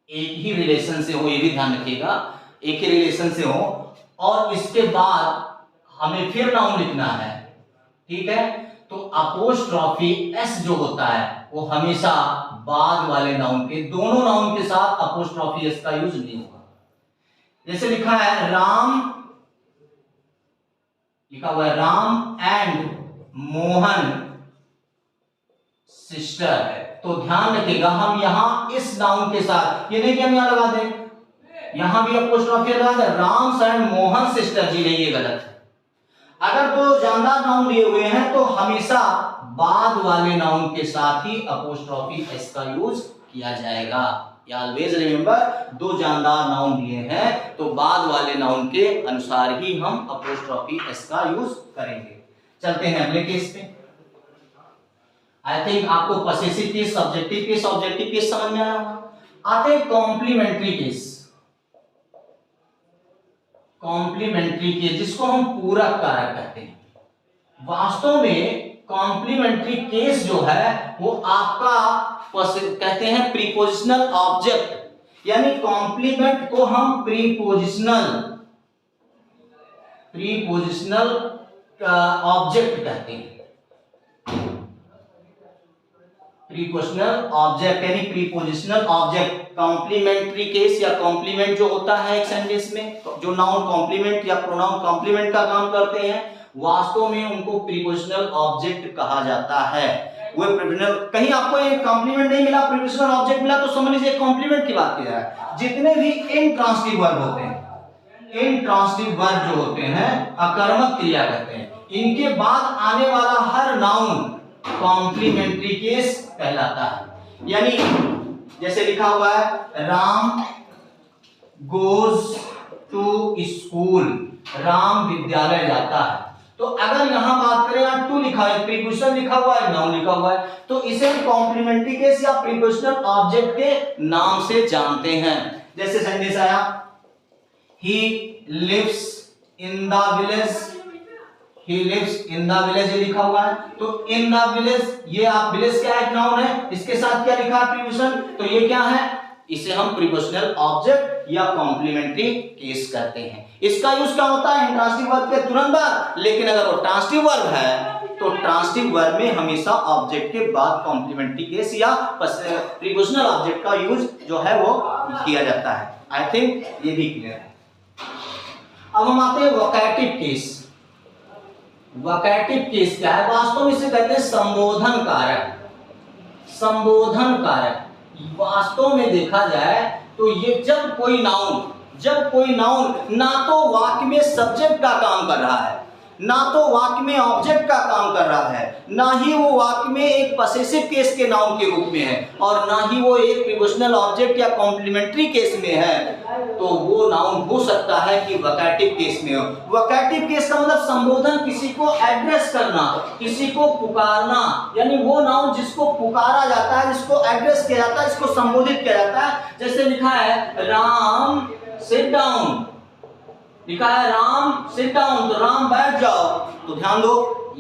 एक ही रिलेशन से हो, ये भी ध्यान रखिएगा, एक ही रिलेशन से हो, और इसके बाद हमें फिर नाउन लिखना है, ठीक है, तो अपोस्ट्रोफी एस जो होता है वो हमेशा बाद वाले नाउन के, दोनों नाउन के साथ अपोस्ट्रोफी एस का यूज नहीं होगा। जैसे लिखा है राम, लिखा हुआ है राम एंड मोहन सिस्टर है, तो ध्यान रखिएगा हम यहां इस नाउन के साथ, ये नहीं कि हम यहां लगा दें, यहां भी अपोस्ट्रोफी लगा दें राम एंड मोहन सिस्टर, जी नहीं, ये गलत है। अगर दो जानदार नाउन लिए हुए हैं तो हमेशा बाद वाले नाउन के साथ ही अपोस्ट्रोफी एस का यूज किया जाएगा। ऑलवेज रिमेंबर, दो जानदार नाउन दिए हैं तो बाद वाले नाउन के अनुसार ही हम अपोस्ट्रोफी एस का यूज करेंगे। चलते हैं अगले केस पे। आई थिंक आपको possessive case, subjective case, objective case समझ में आया होगा। आते हैं कॉम्प्लीमेंट्री केस। कॉम्प्लीमेंट्री केस जिसको हम पूरक कारक कहते हैं। वास्तव में कॉम्प्लीमेंट्री केस जो है वो आपका कहते हैं प्रीपोजिशनल ऑब्जेक्ट, यानी कॉम्प्लीमेंट को हम प्रीपोजिशनल ऑब्जेक्ट कहते हैं। प्रीपोजिशनल ऑब्जेक्ट यानी प्रीपोजिशनल ऑब्जेक्ट। कॉम्प्लीमेंट्री केस या कॉम्प्लीमेंट जो होता है एक सेंटेंस में, जो नाउन कॉम्प्लीमेंट या प्रोनाउन कॉम्प्लीमेंट का काम करते हैं, वास्तव में उनको प्रीपोजिशनल ऑब्जेक्ट कहा जाता है। वो प्रीपोजिशनल, कहीं आपको एक कॉम्प्लीमेंट नहीं मिला, प्रीपोजिशनल ऑब्जेक्ट मिला, तो समझ लीजिए कॉम्प्लीमेंट की बात की जाए। जितने भी इंट्रांसिटिव वर्ब होते हैं, इंट्रांसिटिव वर्ब जो होते हैं अकर्मक क्रिया कहते हैं, इनके बाद आने वाला हर नाउन कॉम्प्लीमेंट्री केस कहलाता है। यानी जैसे लिखा हुआ है Ram goes to school, Ram विद्यालय जाता है, तो अगर यहां बात करें यहाँ टू लिखा है, प्रीपोजिशन लिखा हुआ है, नाउन लिखा हुआ है, तो इसे हम कॉम्प्लीमेंट्री केस या प्रीपोजिशनल ऑब्जेक्ट के नाम से जानते हैं। जैसे सेंटेंस आया he lives in the village, he lives in the village ये लिखा हुआ है, तो in the village, ये आप विलेज क्या है, नाउन है, इसके साथ क्या लिखा है प्रीपोजिशन, तो ये क्या है, इसे हम प्रीपोजिशनल ऑब्जेक्ट या कॉम्प्लीमेंट्री केस कहते हैं। इसका यूज क्या होता है इंट्रांसिटिव वर्ब के तुरंत बाद, लेकिन अगर वो ट्रांसिटिव वर्ब है तो ट्रांसिटिव वर्ब में हमेशा ऑब्जेक्ट के बाद कॉम्प्लीमेंट्री केस या प्रीपोजिशनल ऑब्जेक्ट का यूज जो है वो किया जाता है। आई थिंक ये भी क्लियर है। अब हम आते हैं वोकैटिव केस। वोकैटिव केस क्या है, वास्तव में इसे कहते हैं संबोधन कारक। संबोधन कारक वास्तव में देखा जाए तो ये जब कोई नाउन ना तो वाक्य में सब्जेक्ट का काम कर रहा है, ना तो वाक्य में ऑब्जेक्ट का काम कर रहा है, ना ही वो वाक्य में एक पसेसिव केस के नाउन के रूप में है, और ना ही वो एक प्रीपोजिशनल ऑब्जेक्ट या कॉम्प्लीमेंट्री केस में है, तो वो नाउन हो सकता है कि वोकैटिव केस में हो। वोकैटिव केस का मतलब संबोधन, किसी को एड्रेस करना, किसी को पुकारना, यानी वो नाउन जिसको पुकारा जाता है, जिसको एड्रेस किया जाता है, जिसको संबोधित किया जाता है। जैसे लिखा है राम सिट डाउन, लिखा है राम सिट डाउन, तो राम बैठ जाओ। तो ध्यान दो,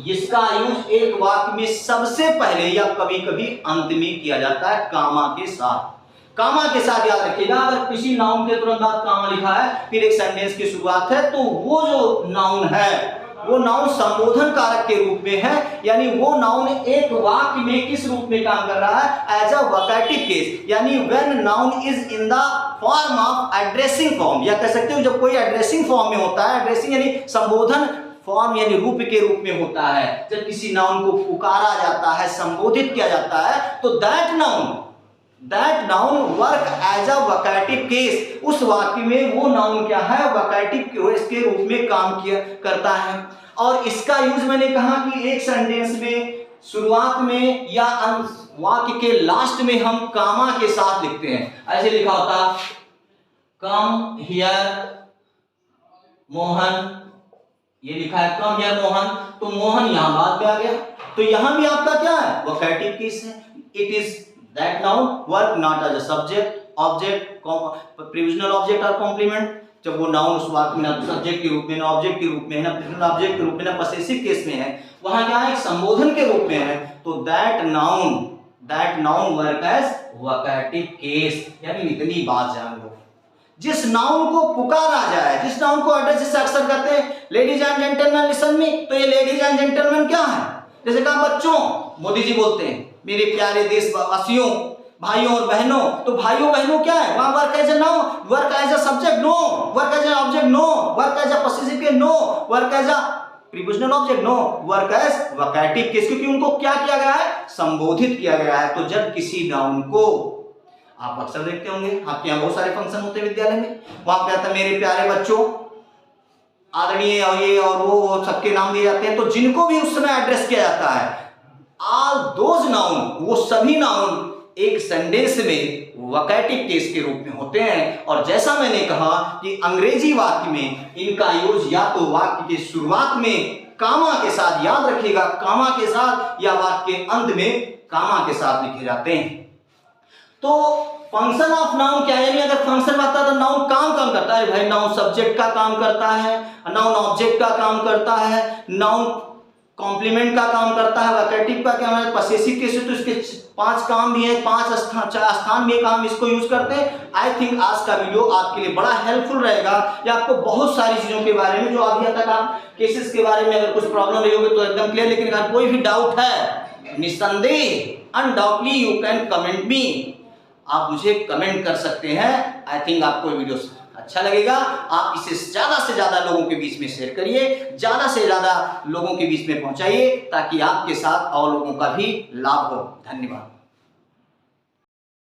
इसका यूज एक वाक्य में सबसे पहले या कभी कभी अंत में किया जाता है कामा के साथ। कामा के साथ याद रखिएगा, अगर किसी नाउन के तुरंत बाद कामा लिखा है, फिर एक सेंटेंस की शुरुआत है, तो वो जो नाउन है वो नाउन संबोधन कारक के रूप में है, यानी वो नाउन एक वाक्य में किस रूप में काम कर रहा है, एज अ वोकैटिव केस, यानी when noun is in the form of addressing form, या कह सकते हो जब कोई एड्रेसिंग फॉर्म में होता है, एड्रेसिंग यानी संबोधन फॉर्म यानी रूप के रूप में होता है, जब किसी नाउन को पुकारा जाता है, संबोधित किया जाता है, तो that noun work as a vocative case, उस वाक्य में वो नाउन क्या है, वोकैटिव केस के रूप में काम करता है। और इसका यूज मैंने कहा कि एक सेंटेंस में शुरुआत में या वाक्य के लास्ट में हम कामा के साथ लिखते हैं। ऐसे लिखा होता कम हियर मोहन, ये लिखा है कम हियर मोहन, तो मोहन यहां बाद में आ गया, तो यहां भी आपका क्या है, वोकैटिव केस है। It is that noun work not as a subject, object, prepositional object or complement। जब वो नाउन उस वाक्य में ना सब्जेक्ट के रूप में, ना ऑब्जेक्ट के रूप में, ना प्रीपोजिशनल ऑब्जेक्ट के रूप में, ना पसेसिव केस में है, वहां क्या है, एक संबोधन के रूप में है, तो that noun work as vocative case. यानी इतनी बात जान लो, जिस नाउन को पुकारा जाए, जिस नाउन को एड्रेस से अक्सर कहते हैं ladies and gentleman listen me, तो ये लेडीज एंड जेंटलमैन क्या है, जैसे कहा बच्चों, मोदी जी बोलते हैं मेरे प्यारे देशवासियों, भाइयों और बहनों, तो भाइयों बहनों क्या है, वहां work as a noun, work as a subject no, work as a object no, work as a possessive case no, work as a prepositional object no, work as vocative case, क्योंकि उनको क्या किया गया है, संबोधित किया गया है। तो जब किसी नाउन को, आप अक्सर देखते होंगे आपके यहाँ बहुत सारे फंक्शन होते हैं विद्यालय में, वहां पे आता है मेरे प्यारे बच्चों, आदरणीय और ये और वो सबके नाम दिए जाते हैं, तो जिनको भी उस समय एड्रेस किया जाता है, ऑल दोज नाउन, वो सभी नाउन एक सेंटेंस में वोकैटिव केस के रूप में होते हैं। और जैसा मैंने कहा कि अंग्रेजी वाक्य में इनका यूज या तो वाक्य की शुरुआत में कामा के साथ, याद रखिएगा कामा के साथ, या वाक्य के अंत में कामा के साथ लिखे जाते हैं। तो फंक्शन ऑफ नाउन क्या है, यानी अगर फंक्शन आता है तो नाउन काम करता है, भाई नाउन सब्जेक्ट का काम करता है, नाउन ऑब्जेक्ट का काम करता है, नाउन कॉम्प्लीमेंट का काम करता है, वोकैटिव का क्या है, पसेसिव केस है, तो इसके 5 काम भी है, 5 स्थान में काम इसको यूज करते हैं। आई थिंक आज का वीडियो आपके लिए बड़ा हेल्पफुल रहेगा, या आपको बहुत सारी चीजों के बारे में, जो अभी तक आप केसेस के बारे में अगर कुछ प्रॉब्लम रही होगी तो एकदम क्लियर, लेकिन अगर कोई भी डाउट है, निस्संदेह undoubtedly you can comment me, आप मुझे कमेंट कर सकते हैं। आई थिंक आपको वीडियो अच्छा लगेगा, आप इसे ज्यादा से ज्यादा लोगों के बीच में शेयर करिए, ज्यादा से ज्यादा लोगों के बीच में पहुंचाइए, ताकि आपके साथ और लोगों का भी लाभ हो। धन्यवाद।